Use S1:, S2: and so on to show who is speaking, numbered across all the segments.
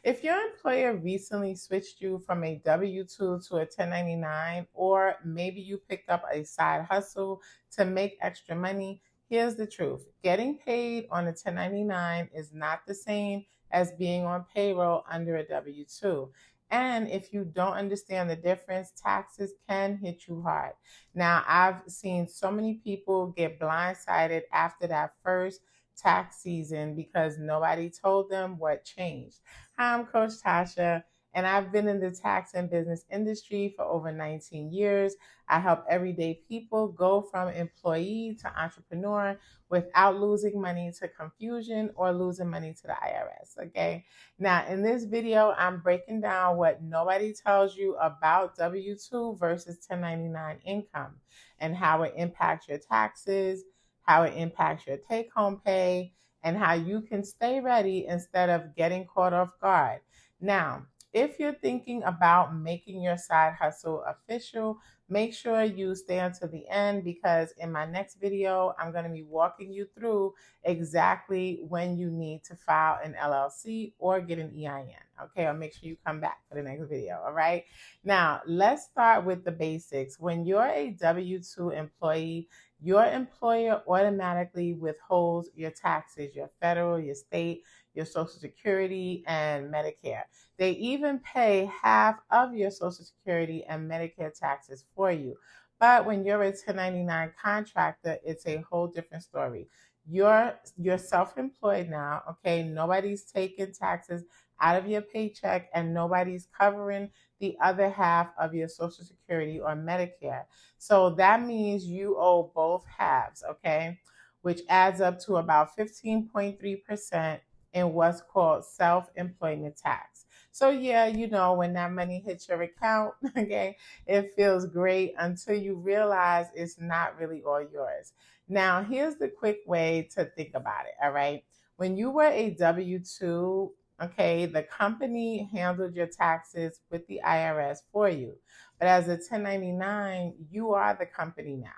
S1: If your employer recently switched you from a W-2 to a 1099, or maybe you picked up a side hustle to make extra money, here's the truth. Getting paid on a 1099 is not the same as being on payroll under a W-2. And if you don't understand the difference, taxes can hit you hard. Now, I've seen so many people get blindsided after that first tax season because nobody told them what changed. Hi, I'm Coach Tasha, and I've been in the tax and business industry for over 19 years. I help everyday people go from employee to entrepreneur without losing money to confusion or losing money to the IRS. Okay. Now, in this video, I'm breaking down what nobody tells you about W-2 versus 1099 income and how it impacts your taxes, how it impacts your take-home pay, and how you can stay ready instead of getting caught off guard. Now, if you're thinking about making your side hustle official, make sure you stay until the end, because in my next video, I'm going to be walking you through exactly when you need to file an LLC or get an EIN. Okay, or make sure you come back for the next video. All right. Now, let's start with the basics. When you're a W-2 employee, your employer automatically withholds your taxes, your federal, your state, your Social Security, and Medicare. They even pay half of your Social Security and Medicare taxes for you. But when you're a 1099 contractor, it's a whole different story. You're self-employed now, okay? Nobody's taking taxes out of your paycheck, and nobody's covering the other half of your Social Security or Medicare. So that means you owe both halves, okay? Which adds up to about 15.3% in what's called self-employment tax. So yeah, when that money hits your account, okay, it feels great until you realize it's not really all yours. Now, here's the quick way to think about it, all right? When you were a W-2, okay, the company handled your taxes with the IRS for you. But as a 1099, you are the company now.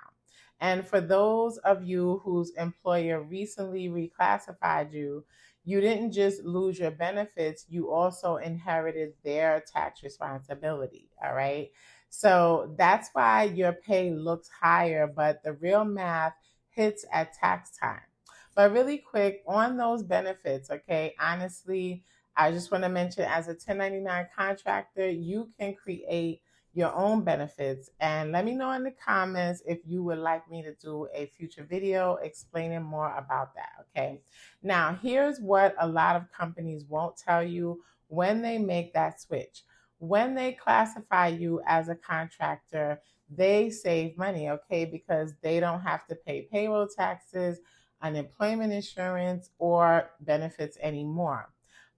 S1: And for those of you whose employer recently reclassified you, you didn't just lose your benefits, you also inherited their tax responsibility, all right? So that's why your pay looks higher, but the real math hits at tax time. But really quick on those benefits, okay, honestly, I just want to mention, as a 1099 contractor, you can create your own benefits. And let me know in the comments if you would like me to do a future video explaining more about that, okay? Now, here's what a lot of companies won't tell you when they make that switch. When they classify you as a contractor, they save money, okay, because they don't have to pay payroll taxes, unemployment insurance, or benefits anymore.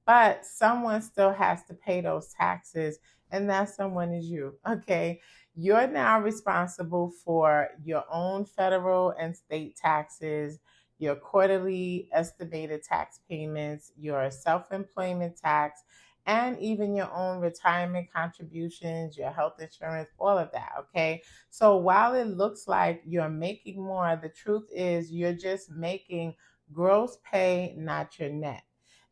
S1: But someone still has to pay those taxes, and that someone is you, okay? You're now responsible for your own federal and state taxes, your quarterly estimated tax payments, your self-employment tax, and even your own retirement contributions, your health insurance, all of that, okay? So while it looks like you're making more, the truth is you're just making gross pay, not your net.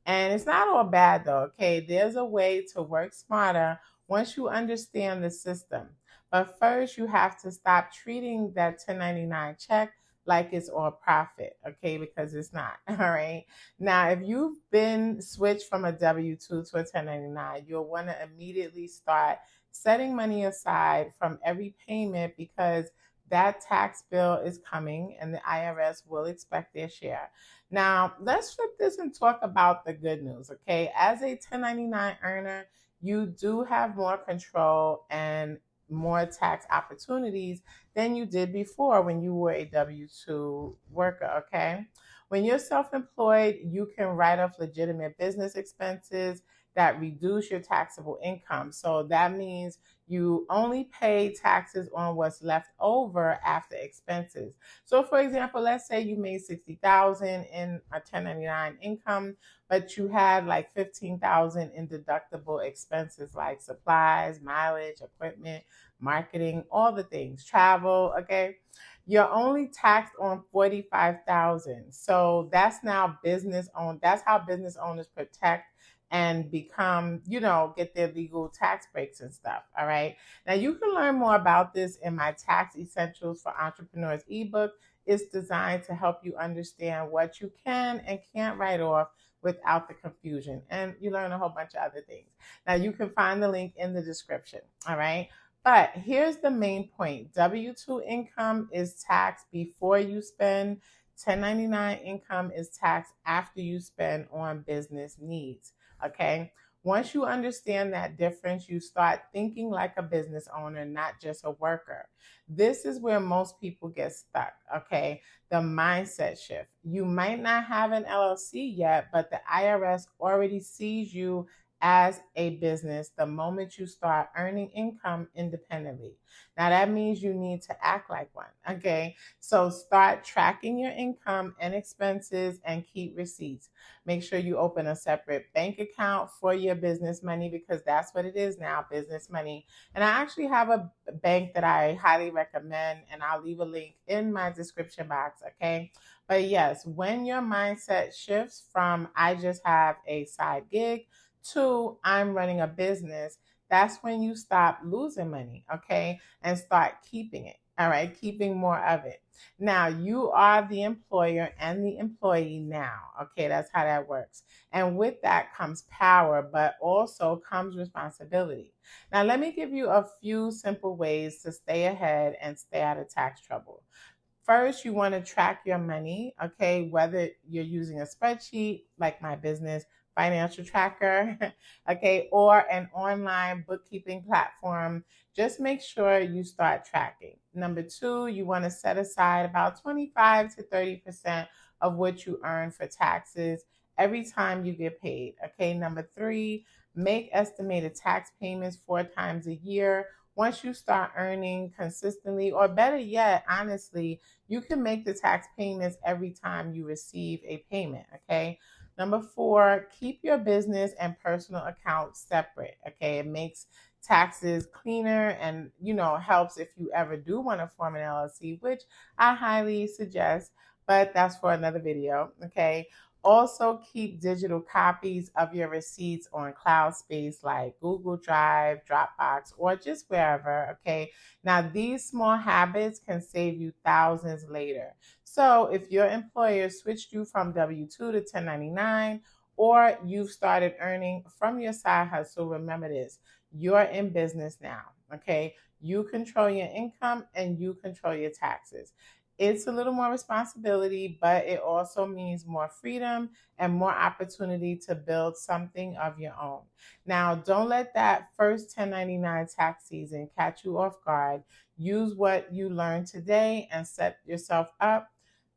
S1: And it's not all bad though, okay? There's a way to work smarter once you understand the system. But first, you have to stop treating that 1099 check like it's all profit, okay? Because it's not, all right? Now, if you've been switched from a W-2 to a 1099, you'll want to immediately start setting money aside from every payment, because that tax bill is coming and the IRS will expect their share. Now, let's flip this and talk about the good news, okay? As a 1099 earner, you do have more control and more tax opportunities than you did before when you were a W-2 worker, okay? When you're self-employed, you can write off legitimate business expenses that reduce your taxable income. So that means you only pay taxes on what's left over after expenses. So for example, let's say you made $60,000 in a 1099 income, but you had like $15,000 in deductible expenses like supplies, mileage, equipment, marketing, all the things, travel, okay? You're only taxed on $45,000. So that's now business owned. That's how business owners protect and become, get their legal tax breaks and stuff. All right. Now, you can learn more about this in my Tax Essentials for Entrepreneurs ebook. It's designed to help you understand what you can and can't write off without the confusion. And you learn a whole bunch of other things. Now, you can find the link in the description. All right. But here's the main point: W-2 income is taxed before you spend, 1099 income is taxed after you spend on business needs. Okay. Once you understand that difference, you start thinking like a business owner, not just a worker. This is where most people get stuck. Okay. The mindset shift. You might not have an LLC yet, but the IRS already sees you as a business the moment you start earning income independently. Now, that means you need to act like one. Okay. So start tracking your income and expenses and keep receipts. Make sure you open a separate bank account for your business money, because that's what it is now, business money. And I actually have a bank that I highly recommend, and I'll leave a link in my description box. Okay. But yes, when your mindset shifts from I just have a side gig to I'm running a business, that's when you stop losing money, okay, and start keeping it. All right, keeping more of it. Now, you are the employer and the employee now. Okay, that's how that works. And with that comes power, but also comes responsibility. Now, let me give you a few simple ways to stay ahead and stay out of tax trouble. First, you want to track your money, okay, whether you're using a spreadsheet like my business financial tracker, okay, or an online bookkeeping platform. Just make sure you start tracking. Number two, you want to set aside about 25 to 30% of what you earn for taxes every time you get paid. Okay, number three, make estimated tax payments 4 times a year. Once you start earning consistently, or better yet, honestly, you can make the tax payments every time you receive a payment. Okay. Number four, keep your business and personal accounts separate. Okay. It makes taxes cleaner and, helps if you ever do want to form an LLC, which I highly suggest, but that's for another video. Okay. Also, keep digital copies of your receipts on cloud space like Google Drive, Dropbox, or just wherever. Okay. Now, these small habits can save you thousands later. So, if your employer switched you from W-2 to 1099, or you've started earning from your side hustle, remember this: you're in business now. Okay. You control your income and you control your taxes. It's a little more responsibility, but it also means more freedom and more opportunity to build something of your own. Now, don't let that first 1099 tax season catch you off guard. Use what you learned today and set yourself up,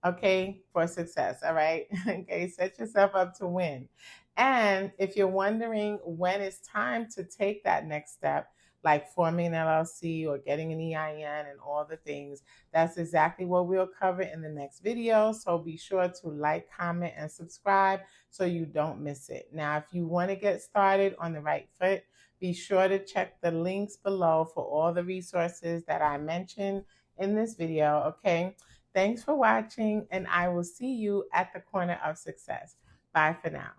S1: okay, for success. All right. Okay. Set yourself up to win. And if you're wondering when it's time to take that next step, like forming an LLC or getting an EIN and all the things, that's exactly what we'll cover in the next video. So be sure to like, comment, and subscribe so you don't miss it. Now, if you want to get started on the right foot, be sure to check the links below for all the resources that I mentioned in this video. Okay. Thanks for watching, and I will see you at the corner of success. Bye for now.